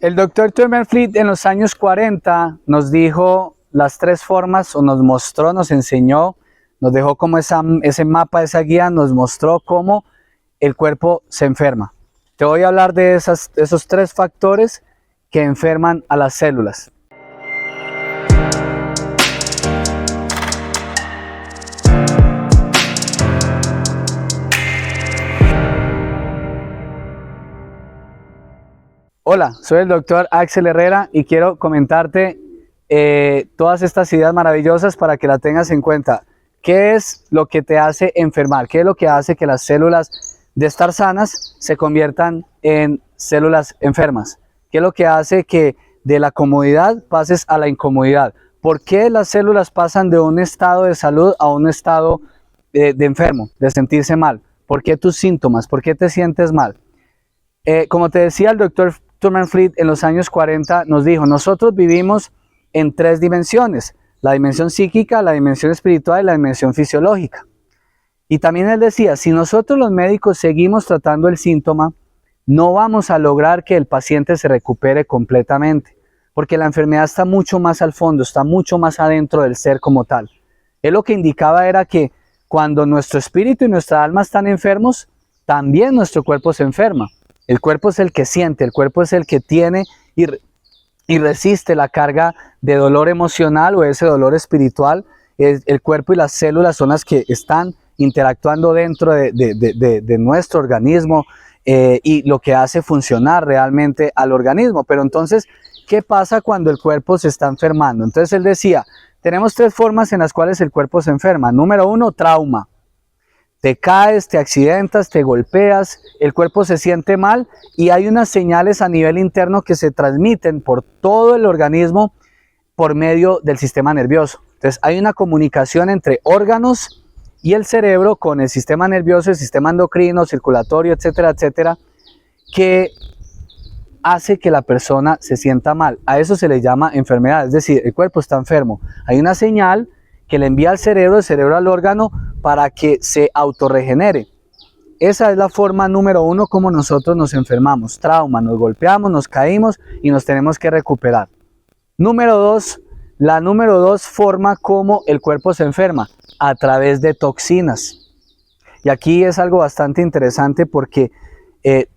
El doctor Thurman Fleet en los años 40 nos dijo las tres formas, o nos mostró, nos enseñó, nos dejó como ese mapa, esa guía, nos mostró cómo el cuerpo se enferma. Te voy a hablar de esos tres factores que enferman a las células. Hola, soy el doctor Axel Herrera y quiero comentarte todas estas ideas maravillosas para que las tengas en cuenta. ¿Qué es lo que te hace enfermar? ¿Qué es lo que hace que las células de estar sanas se conviertan en células enfermas? ¿Qué es lo que hace que de la comodidad pases a la incomodidad? ¿Por qué las células pasan de un estado de salud a un estado de enfermo, de sentirse mal? ¿Por qué tus síntomas? ¿Por qué te sientes mal? Como te decía, el doctor Thurman Fleet en los años 40 nos dijo, nosotros vivimos en tres dimensiones, la dimensión psíquica, la dimensión espiritual y la dimensión fisiológica. Y también él decía, si nosotros los médicos seguimos tratando el síntoma, no vamos a lograr que el paciente se recupere completamente, porque la enfermedad está mucho más al fondo, está mucho más adentro del ser como tal. Él lo que indicaba era que cuando nuestro espíritu y nuestra alma están enfermos, también nuestro cuerpo se enferma. El cuerpo es el que siente, el cuerpo es el que tiene y resiste la carga de dolor emocional o ese dolor espiritual. El cuerpo y las células son las que están interactuando dentro de nuestro organismo y lo que hace funcionar realmente al organismo. Pero entonces, ¿qué pasa cuando el cuerpo se está enfermando? Entonces él decía, tenemos tres formas en las cuales el cuerpo se enferma. Número uno, trauma. Te caes, te accidentas, te golpeas, el cuerpo se siente mal y hay unas señales a nivel interno que se transmiten por todo el organismo por medio del sistema nervioso. Entonces hay una comunicación entre órganos y el cerebro con el sistema nervioso, el sistema endocrino, circulatorio, etcétera, etcétera, que hace que la persona se sienta mal. A eso se le llama enfermedad, es decir, el cuerpo está enfermo. Hay una señal que le envía al cerebro, el cerebro al órgano, para que se autorregenere. Esa es la forma número uno como nosotros nos enfermamos. Trauma, nos golpeamos, nos caímos y nos tenemos que recuperar. Número dos, la número dos forma como el cuerpo se enferma, a través de toxinas. Y aquí es algo bastante interesante porque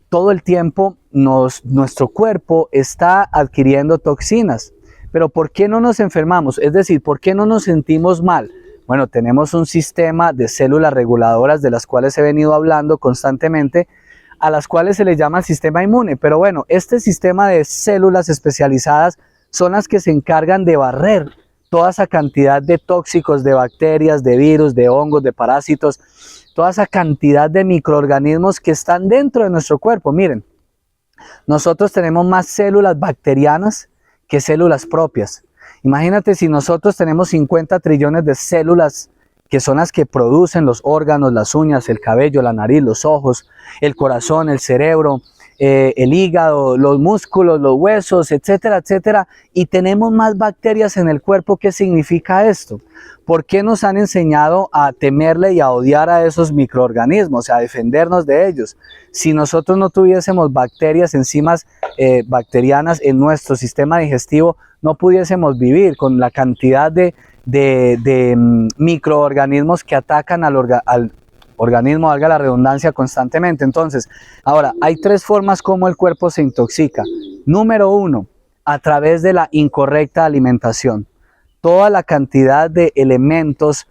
todo el tiempo nuestro cuerpo está adquiriendo toxinas. Pero ¿por qué no nos enfermamos? Es decir, ¿por qué no nos sentimos mal? Bueno, tenemos un sistema de células reguladoras de las cuales he venido hablando constantemente, a las cuales se les llama el sistema inmune. Pero bueno, este sistema de células especializadas son las que se encargan de barrer toda esa cantidad de tóxicos, de bacterias, de virus, de hongos, de parásitos, toda esa cantidad de microorganismos que están dentro de nuestro cuerpo. Miren, nosotros tenemos más células bacterianas que células propias. Imagínate si nosotros tenemos 50 trillones de células que son las que producen los órganos, las uñas, el cabello, la nariz, los ojos, el corazón, el cerebro, el hígado, los músculos, los huesos, etcétera, etcétera, y tenemos más bacterias en el cuerpo. ¿Qué significa esto? ¿Por qué nos han enseñado a temerle y a odiar a esos microorganismos, a defendernos de ellos? Si nosotros no tuviésemos bacterias, enzimas bacterianas en nuestro sistema digestivo, no pudiésemos vivir con la cantidad de microorganismos que atacan al organismo, valga la redundancia, constantemente. Entonces, ahora, hay tres formas como el cuerpo se intoxica. Número uno, a través de la incorrecta alimentación. Toda la cantidad de elementos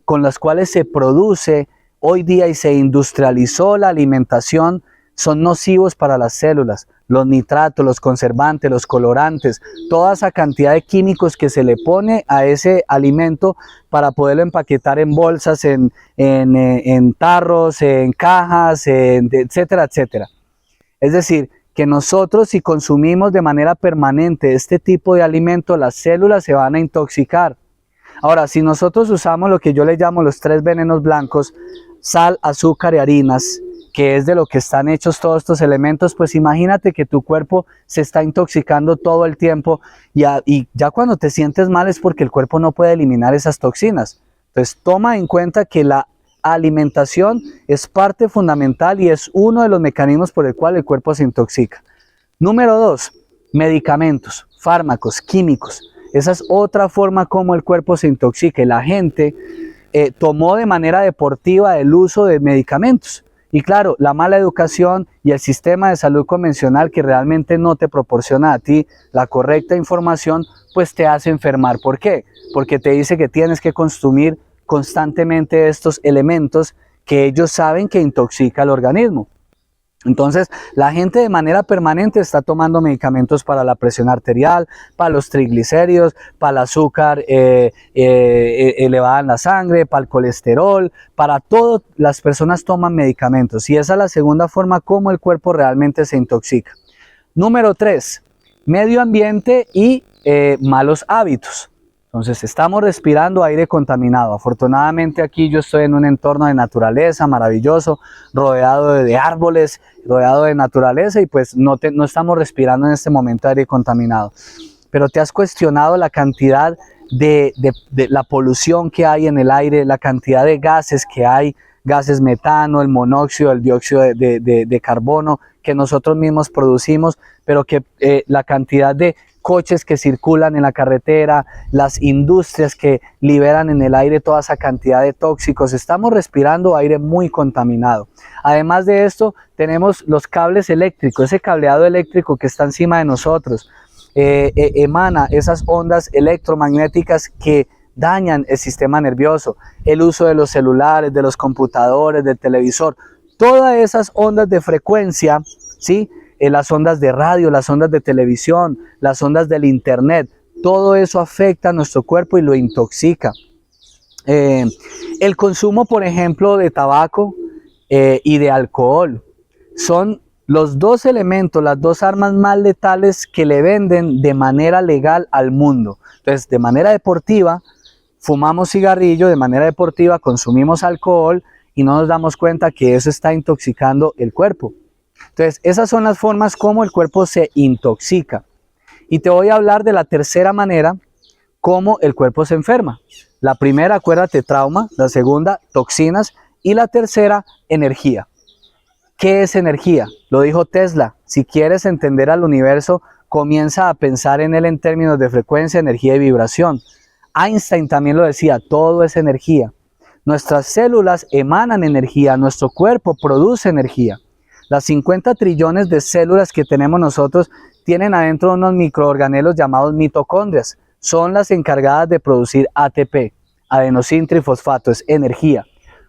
con los cuales se produce hoy día y se industrializó la alimentación son nocivos para las células. Los nitratos, los conservantes, los colorantes, toda esa cantidad de químicos que se le pone a ese alimento para poderlo empaquetar en bolsas, en tarros, en cajas, etcétera, etcétera. Es decir, que nosotros si consumimos de manera permanente este tipo de alimento, las células se van a intoxicar. Ahora, si nosotros usamos lo que yo le llamo los tres venenos blancos, sal, azúcar y harinas, que es de lo que están hechos todos estos elementos, pues imagínate que tu cuerpo se está intoxicando todo el tiempo y ya cuando te sientes mal es porque el cuerpo no puede eliminar esas toxinas. Entonces toma en cuenta que la alimentación es parte fundamental y es uno de los mecanismos por el cual el cuerpo se intoxica. Número 2, medicamentos, fármacos, químicos. Esa es otra forma como el cuerpo se intoxica. La gente tomó de manera deportiva el uso de medicamentos. Y claro, la mala educación y el sistema de salud convencional que realmente no te proporciona a ti la correcta información, pues te hace enfermar. ¿Por qué? Porque te dice que tienes que consumir constantemente estos elementos que ellos saben que intoxica el organismo. Entonces, la gente de manera permanente está tomando medicamentos para la presión arterial, para los triglicéridos, para el azúcar elevada en la sangre, para el colesterol, para todo. Las personas toman medicamentos y esa es la segunda forma como el cuerpo realmente se intoxica. Número 3, medio ambiente y malos hábitos. Entonces estamos respirando aire contaminado. Afortunadamente aquí yo estoy en un entorno de naturaleza maravilloso, rodeado de árboles, rodeado de naturaleza y pues no estamos respirando en este momento aire contaminado. Pero ¿te has cuestionado la cantidad de la polución que hay en el aire, la cantidad de gases que hay, gases metano, el monóxido, el dióxido de carbono que nosotros mismos producimos, pero que la cantidad de coches que circulan en la carretera, las industrias que liberan en el aire toda esa cantidad de tóxicos? Estamos respirando aire muy contaminado. Además de esto, tenemos los cables eléctricos, ese cableado eléctrico que está encima de nosotros, emana esas ondas electromagnéticas que dañan el sistema nervioso, el uso de los celulares, de los computadores, del televisor, todas esas ondas de frecuencia, ¿sí? Las ondas de radio, las ondas de televisión, las ondas del internet, todo eso afecta a nuestro cuerpo y lo intoxica. El consumo, por ejemplo, de tabaco y de alcohol son los dos elementos, las dos armas más letales que le venden de manera legal al mundo. Entonces, de manera deportiva, fumamos cigarrillo, de manera deportiva consumimos alcohol y no nos damos cuenta que eso está intoxicando el cuerpo. Entonces, esas son las formas como el cuerpo se intoxica. Y te voy a hablar de la tercera manera cómo el cuerpo se enferma. La primera, acuérdate, trauma. La segunda, toxinas. Y la tercera, energía. ¿Qué es energía? Lo dijo Tesla. Si quieres entender al universo, comienza a pensar en él en términos de frecuencia, energía y vibración. Einstein también lo decía, todo es energía. Nuestras células emanan energía, nuestro cuerpo produce energía. Las 50 trillones de células que tenemos nosotros tienen adentro unos microorganelos llamados mitocondrias. Son las encargadas de producir ATP, adenosín trifosfato, es energía.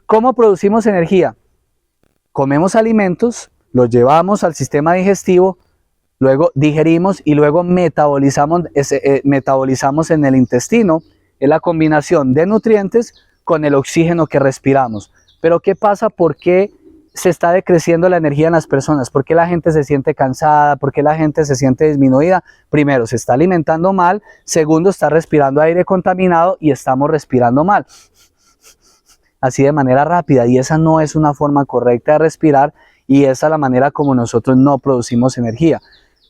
¿Cómo producimos energía? Comemos alimentos, los llevamos al sistema digestivo, luego digerimos y luego metabolizamos en el intestino. Es la combinación de nutrientes con el oxígeno que respiramos. Pero ¿qué pasa? ¿Por qué se está decreciendo la energía en las personas? ¿Por qué la gente se siente cansada? ¿Por qué la gente se siente disminuida? Primero, se está alimentando mal. Segundo, está respirando aire contaminado y estamos respirando mal. Así de manera rápida. Y esa no es una forma correcta de respirar y esa es la manera como nosotros no producimos energía.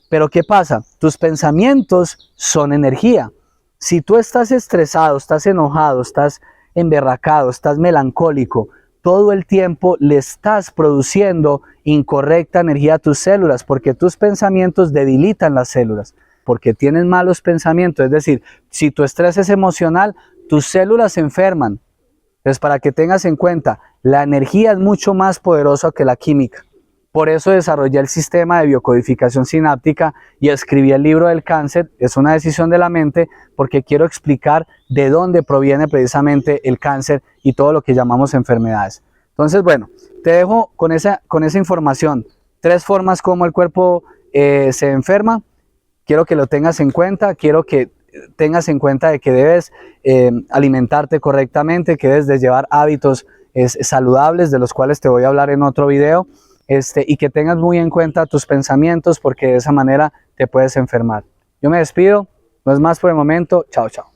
Pero ¿qué pasa? Tus pensamientos son energía. Si tú estás estresado, estás enojado, estás emberracado, estás melancólico, todo el tiempo le estás produciendo incorrecta energía a tus células porque tus pensamientos debilitan las células, porque tienes malos pensamientos. Es decir, si tu estrés es emocional, tus células se enferman. Entonces, para que tengas en cuenta, la energía es mucho más poderosa que la química. Por eso desarrollé el sistema de biocodificación sináptica y escribí el libro del cáncer. Es una decisión de la mente porque quiero explicar de dónde proviene precisamente el cáncer y todo lo que llamamos enfermedades. Entonces, bueno, te dejo con esa información. 3 formas como el cuerpo se enferma. Quiero que lo tengas en cuenta. Quiero que tengas en cuenta de que debes alimentarte correctamente, que debes de llevar hábitos saludables, de los cuales te voy a hablar en otro video. Y que tengas muy en cuenta tus pensamientos porque de esa manera te puedes enfermar. Yo me despido, no es más por el momento, chao, chao.